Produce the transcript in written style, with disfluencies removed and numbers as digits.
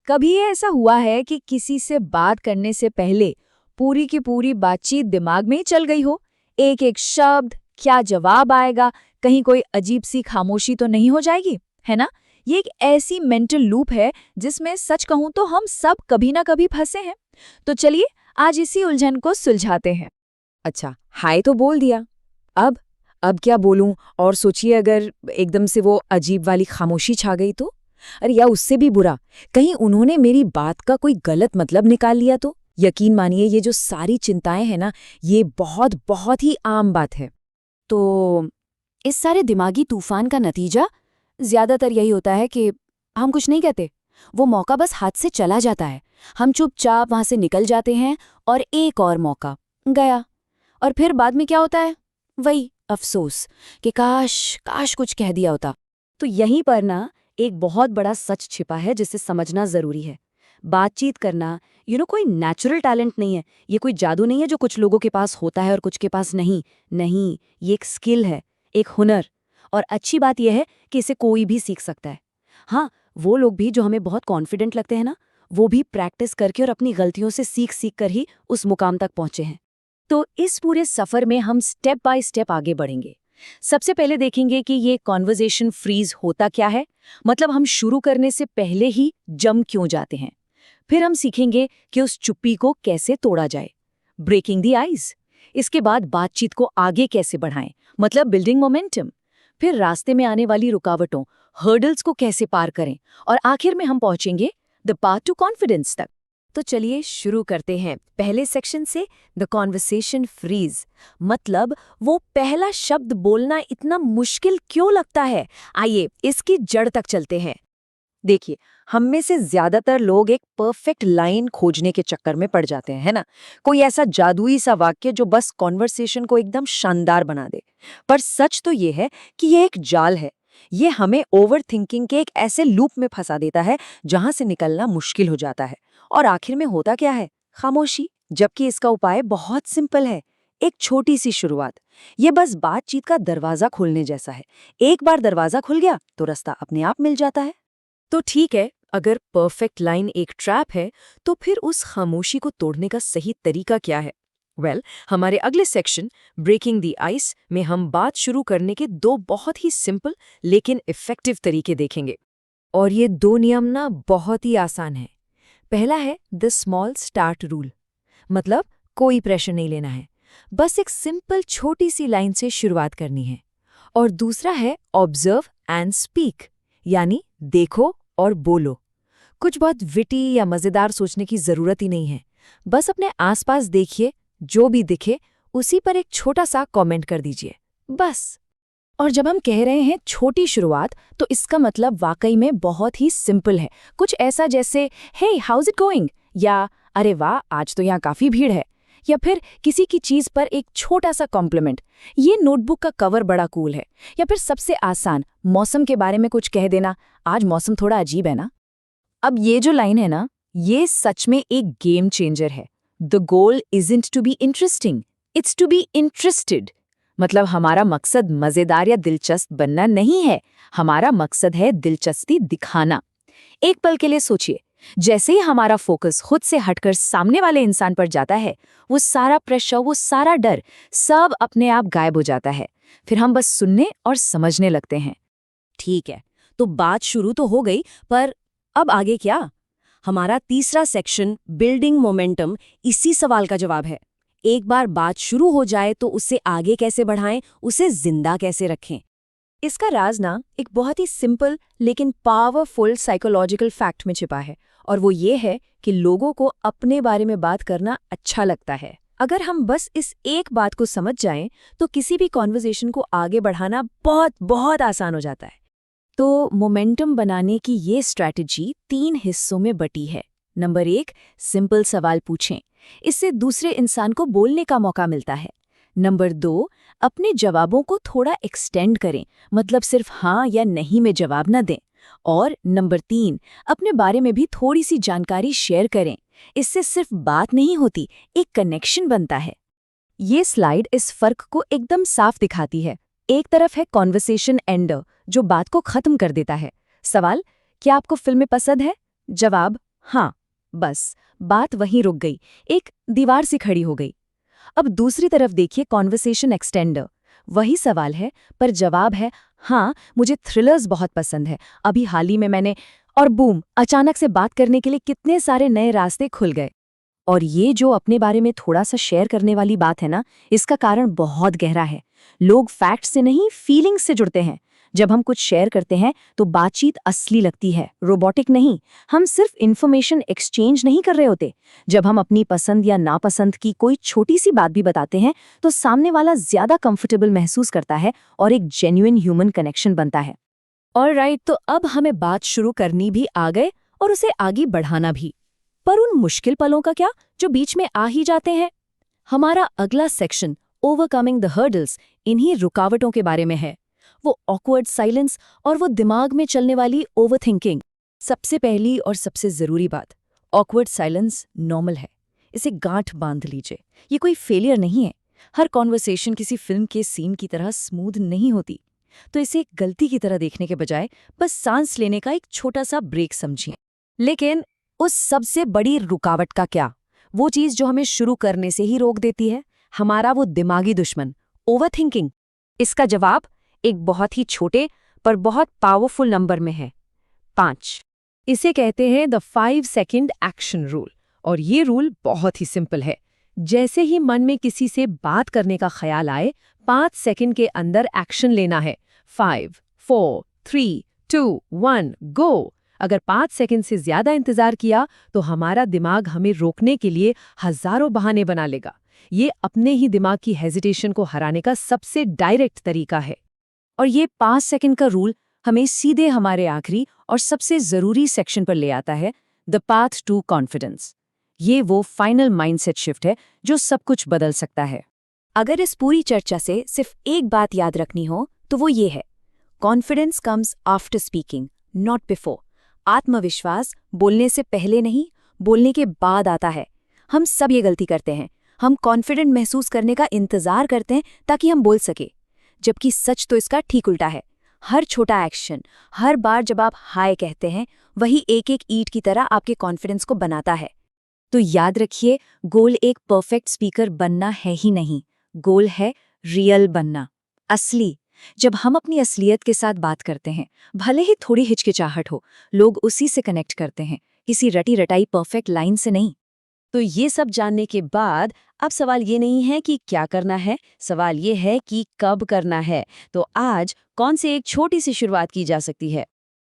कभी ऐसा हुआ है कि किसी से बात करने से पहले पूरी की पूरी बातचीत दिमाग में ही चल गई हो? एक एक शब्द, क्या जवाब आएगा, कहीं कोई अजीब सी खामोशी तो नहीं हो जाएगी, है ना? ये एक ऐसी मेंटल लूप है जिसमें सच कहूं तो हम सब कभी ना कभी फंसे हैं। तो चलिए आज इसी उलझन को सुलझाते हैं। अच्छा, हाय तो बोल दिया। अब अब क्या बोलूं? और सोचिए अगर एकदम से वो अजीब वाली खामोशी छा गई तो? अरे या उससे भी बुरा, कहीं उन्होंने मेरी बात का कोई गलत मतलब निकाल लिया तो? यकीन मानिए ये जो सारी चिंताएं हैं ना, ये बहुत बहुत ही आम बात है। तो इस सारे दिमागी तूफान का नतीजा ज्यादातर यही होता है कि हम कुछ नहीं कहते। वो मौका बस हाथ से चला जाता है। हम चुपचाप वहां से निकल जाते हैं और एक और मौका गया। और फिर बाद में क्या होता है? वही अफसोस कि काश काश कुछ कह दिया होता। तो यहीं पर ना एक बहुत बड़ा सच छिपा है जिसे समझना जरूरी है। बातचीत करना कोई नेचुरल टैलेंट नहीं है। ये कोई जादू नहीं है जो कुछ लोगों के पास होता है और कुछ के पास नहीं। नहीं, ये एक स्किल है, एक हुनर। और अच्छी बात यह है कि इसे कोई भी सीख सकता है। हाँ, वो लोग भी जो हमें बहुत कॉन्फिडेंट लगते हैं ना, वो भी प्रैक्टिस करके और अपनी गलतियों से सीख सीख कर ही उस मुकाम तक पहुंचे हैं। तो इस पूरे सफर में हम स्टेप बाय स्टेप आगे बढ़ेंगे। सबसे पहले देखेंगे कि ये कॉन्वर्सेशन फ्रीज होता क्या है, मतलब हम शुरू करने से पहले ही जम क्यों जाते हैं। फिर हम सीखेंगे कि उस चुप्पी को कैसे तोड़ा जाए, ब्रेकिंग द आइज। इसके बाद बातचीत को आगे कैसे बढ़ाएं, मतलब बिल्डिंग मोमेंटम। फिर रास्ते में आने वाली रुकावटों, हर्डल्स को कैसे पार करें, और आखिर में हम पहुंचेंगे द पाथ टू कॉन्फिडेंस तक। तो चलिए शुरू करते हैं पहले सेक्शन से, द कॉन्वर्सेशन फ्रीज। मतलब वो पहला शब्द बोलना इतना मुश्किल क्यों लगता है, आइए इसकी जड़ तक चलते हैं। देखिए, हम में से ज्यादातर लोग एक परफेक्ट लाइन खोजने के चक्कर में पड़ जाते हैं, है ना? कोई ऐसा जादुई सा वाक्य जो बस कॉन्वर्सेशन को एकदम शानदार बना दे। पर सच तो ये है कि ये एक जाल है। ये हमें ओवर थिंकिंग के एक ऐसे लूप में फंसा देता है जहां से निकलना मुश्किल हो जाता है। और आखिर में होता क्या है? खामोशी। जबकि इसका उपाय बहुत सिंपल है, एक छोटी सी शुरुआत। ये बस बातचीत का दरवाजा खोलने जैसा है। एक बार दरवाजा खुल गया तो रास्ता अपने आप मिल जाता है। तो ठीक है, अगर परफेक्ट लाइन एक ट्रैप है, तो फिर उस खामोशी को तोड़ने का सही तरीका क्या है? हमारे अगले सेक्शन ब्रेकिंग द आइस में हम बात शुरू करने के दो बहुत ही सिंपल लेकिन इफेक्टिव तरीके देखेंगे। और ये दो नियम ना बहुत ही आसान है। पहला है द स्मॉल स्टार्ट रूल, मतलब कोई प्रेशर नहीं लेना है, बस एक सिंपल छोटी सी लाइन से शुरुआत करनी है। और दूसरा है ऑब्जर्व एंड स्पीक, यानी देखो और बोलो। कुछ बहुत विटी या मजेदार सोचने की जरूरत ही नहीं है, बस अपने आसपास देखिए, जो भी दिखे उसी पर एक छोटा सा कमेंट कर दीजिए, बस। और जब हम कह रहे हैं छोटी शुरुआत, तो इसका मतलब वाकई में बहुत ही सिंपल है। कुछ ऐसा जैसे हे हाउज इट गोइंग, या अरे वाह आज तो यहाँ काफी भीड़ है, या फिर किसी की चीज पर एक छोटा सा कॉम्प्लीमेंट, ये नोटबुक का कवर बड़ा कूल है। या फिर सबसे आसान, मौसम के बारे में कुछ कह देना, आज मौसम थोड़ा अजीब है ना। अब ये जो लाइन है ना, ये सच में एक गेम चेंजर है। The goal isn't to be interesting, it's to be interested. मतलब हमारा मकसद मजेदार या दिलचस्प बनना नहीं है, हमारा मकसद है दिलचस्पी दिखाना। एक पल के लिए सोचिए, जैसे ही हमारा फोकस खुद से हटकर सामने वाले इंसान पर जाता है, वो सारा प्रेशर, वो सारा डर, सब अपने आप गायब हो जाता है। फिर हम बस सुनने और समझने लगते हैं। ठीक है, तो बात शुरू तो हो गई, पर अब आगे क्या? हमारा तीसरा सेक्शन बिल्डिंग मोमेंटम इसी सवाल का जवाब है। एक बार बात शुरू हो जाए तो उसे आगे कैसे बढ़ाएं, उसे जिंदा कैसे रखें। इसका राज ना एक बहुत ही सिंपल लेकिन पावरफुल साइकोलॉजिकल फैक्ट में छिपा है, और वो ये है कि लोगों को अपने बारे में बात करना अच्छा लगता है। अगर हम बस इस एक बात को समझ जाएं, तो किसी भी कॉन्वर्सेशन को आगे बढ़ाना बहुत बहुत आसान हो जाता है। तो मोमेंटम बनाने की ये स्ट्रैटेजी 3 हिस्सों में बटी है। नंबर 1, सिंपल सवाल पूछें, इससे दूसरे इंसान को बोलने का मौका मिलता है। नंबर 2, अपने जवाबों को थोड़ा एक्सटेंड करें, मतलब सिर्फ हाँ या नहीं में जवाब न दें। और नंबर 3, अपने बारे में भी थोड़ी सी जानकारी शेयर करें, इससे सिर्फ बात नहीं होती, एक कनेक्शन बनता है। ये स्लाइड इस फर्क को एकदम साफ दिखाती है। एक तरफ है कॉन्वर्सेशन एंडर, जो बात को खत्म कर देता है। सवाल, क्या आपको फिल्में पसंद है? जवाब, हाँ, बस बात वहीं रुक गई, एक दीवार से खड़ी हो गई। अब दूसरी तरफ देखिए कॉन्वर्सेशन एक्सटेंडर। वही सवाल है, पर जवाब है हाँ, मुझे थ्रिलर्स बहुत पसंद है, अभी हाल ही में मैंने, और बूम, अचानक से बात करने के लिए कितने सारे नए रास्ते खुल गए। और ये जो अपने बारे में थोड़ा सा शेयर करने वाली बात है ना, इसका कारण बहुत गहरा है। लोग फैक्ट से नहीं, फीलिंग से जुड़ते हैं। जब हम कुछ शेयर करते हैं तो बातचीत असली लगती है, रोबोटिक नहीं। हम सिर्फ इन्फॉर्मेशन एक्सचेंज नहीं कर रहे होते। जब हम अपनी पसंद या नापसंद की कोई छोटी सी बात भी बताते हैं तो सामने वाला ज्यादा कंफर्टेबल महसूस करता है और एक जेन्युइन ह्यूमन कनेक्शन बनता है। ऑलराइट, तो अब हमें बात शुरू करनी भी आ गए और उसे आगे बढ़ाना भी। पर उन मुश्किल पलों का क्या जो बीच में आ ही जाते हैं? हमारा अगला सेक्शन, ओवरकमिंग द हर्डल्स, इन्हीं रुकावटों के बारे में है। वो ऑकवर्ड साइलेंस और वो दिमाग में चलने वाली ओवरथिंकिंग। सबसे पहली और सबसे जरूरी बात, ऑकवर्ड साइलेंस नॉर्मल है। इसे गांठ बांध लीजिए, ये कोई फेलियर नहीं है। हर कॉन्वर्सेशन किसी फिल्म के सीन की तरह स्मूथ नहीं होती। तो इसे एक गलती की तरह देखने के बजाय बस सांस लेने का एक छोटा सा ब्रेक समझिए। लेकिन उस सबसे बड़ी रुकावट का क्या? वो चीज जो हमें शुरू करने से ही रोक देती है, हमारा वो दिमागी दुश्मन, ओवरथिंकिंग। इसका जवाब एक बहुत ही छोटे पर बहुत पावरफुल नंबर में है, 5। इसे कहते हैं द 5 सेकंड एक्शन रूल। और ये रूल बहुत ही सिंपल है। जैसे ही मन में किसी से बात करने का ख्याल आए, 5 सेकंड के अंदर एक्शन लेना है। 5, 4, 3, 2, 1, गो। अगर 5 सेकंड से ज्यादा इंतजार किया तो हमारा दिमाग हमें रोकने के लिए हजारों बहाने बना लेगा। ये अपने ही दिमाग की हेजिटेशन को हराने का सबसे डायरेक्ट तरीका है। और ये 5 सेकंड का रूल हमें सीधे हमारे आखिरी और सबसे जरूरी सेक्शन पर ले आता है, द पाथ टू कॉन्फिडेंस। ये वो फाइनल माइंडसेट शिफ्ट है जो सब कुछ बदल सकता है। अगर इस पूरी चर्चा से सिर्फ एक बात याद रखनी हो तो वो ये है, confidence comes after speaking, not before. आत्मविश्वास बोलने से पहले नहीं, बोलने के बाद आता है। हम सब ये गलती करते हैं। हम कॉन्फिडेंट महसूस करने का इंतजार करते हैं ताकि हम बोल सके, जबकि सच तो इसका ठीक उल्टा है। हर छोटा एक्शन, हर बार जब आप हाय कहते हैं, वही एक एक ईंट की तरह आपके कॉन्फिडेंस को बनाता है। तो याद रखिए, गोल एक परफेक्ट स्पीकर बनना है ही नहीं, गोल है रियल बनना, असली। जब हम अपनी असलियत के साथ बात करते हैं, भले ही थोड़ी हिचकिचाहट हो, लोग उसी से कनेक्ट करते हैं, किसी रटी रटाई परफेक्ट लाइन से नहीं। तो ये सब जानने के बाद अब सवाल ये नहीं है कि क्या करना है, सवाल ये है कि कब करना है। तो आज कौन से एक छोटी सी शुरुआत की जा सकती है?